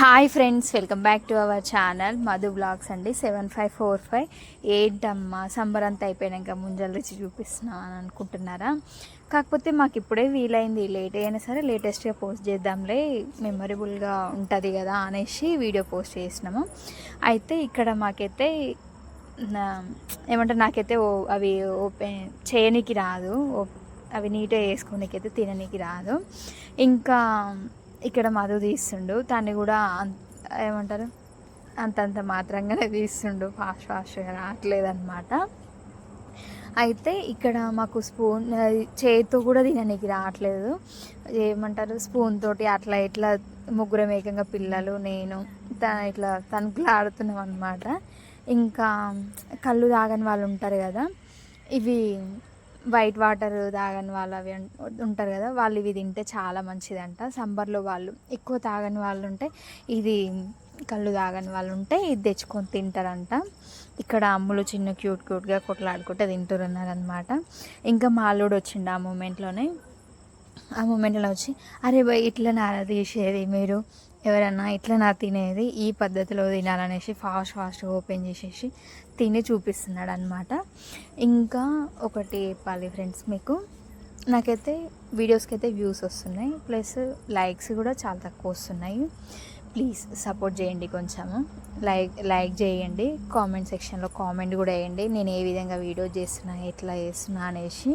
Hi friends, welcome back to our channel Madhu blogs అండి. 7545 ఏంటమ్మా సంబరంతా అయిపోయాక ముంజలు తెచ్చి చూపిస్తున్నా అని అనుకుంటున్నారా? కాకపోతే మాకు ఇప్పుడే వీలైంది, లేట్ అయినా సరే లేటెస్ట్గా పోస్ట్ చేద్దాంలే, మెమొరబుల్గా ఉంటుంది కదా అనేసి వీడియో పోస్ట్ చేసినాము. అయితే ఇక్కడ మాకైతే ఏమంటారు, నాకైతే అవి ఓపెన్ చేయనీకి రాదు, అవి నీట్గా వేసుకోనికి అయితే తిననీకి రాదు. ఇంకా ఇక్కడ మధు తీస్తుండు, దాన్ని కూడా ఏమంటారు అంతంత మాత్రంగానే తీస్తుండు, ఫాస్ట్గా రావట్లేదన్నమాట. అయితే ఇక్కడ మాకు స్పూన్ చేతితో కూడా తిననీకి రావట్లేదు, ఏమంటారు స్పూన్ తోటి అట్లా ఇట్లా ముగ్గురం ఏకంగా పిల్లలు నేను ఇట్లా తణుకులాడుతున్నాం అనమాట. ఇంకా కళ్ళు తాగని వాళ్ళు ఉంటారు కదా, ఇవి వైట్ వాటర్ తాగని వాళ్ళు అవి ఉంటారు కదా, వాళ్ళు ఇవి తింటే చాలా మంచిదంట. సమ్మర్లో వాళ్ళు ఎక్కువ తాగని వాళ్ళు ఉంటే, ఇది కళ్ళు తాగని వాళ్ళు ఉంటే ఇది తెచ్చుకొని తింటారంట. ఇక్కడ అమ్ములు చిన్న క్యూట్గా కొట్లాడుకుంటే తింటున్నారనమాట. ఇంకా మా అల్లుడు వచ్చిండు ఆ మూమెంట్లో వచ్చి, అరే బై ఇట్లా నారా తీసేది, మీరు ఎవరన్నా ఇట్లా నా తినేది, ఈ పద్ధతిలో తినాలనేసి ఫాస్ట్గా ఓపెన్ చేసేసి తిని చూపిస్తున్నాడు అనమాట. ఇంకా ఒకటి చెప్పాలి ఫ్రెండ్స్, మీకు నాకైతే వీడియోస్కి అయితే వ్యూస్ వస్తున్నాయి, ప్లస్ లైక్స్ కూడా చాలా తక్కువ వస్తున్నాయి. ప్లీజ్ సపోర్ట్ చేయండి, కొంచెము లైక్ చేయండి, కామెంట్ సెక్షన్లో కామెంట్ కూడా వేయండి, నేను ఏ విధంగా వీడియో చేస్తున్నా ఎట్లా చేస్తున్నా అనేసి.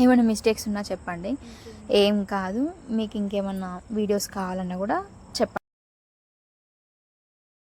ఏమైనా మిస్టేక్స్ ఉన్నా చెప్పండి, ఏం కాదు. మీకు ఇంకేమన్నా వీడియోస్ కావాలన్నా కూడా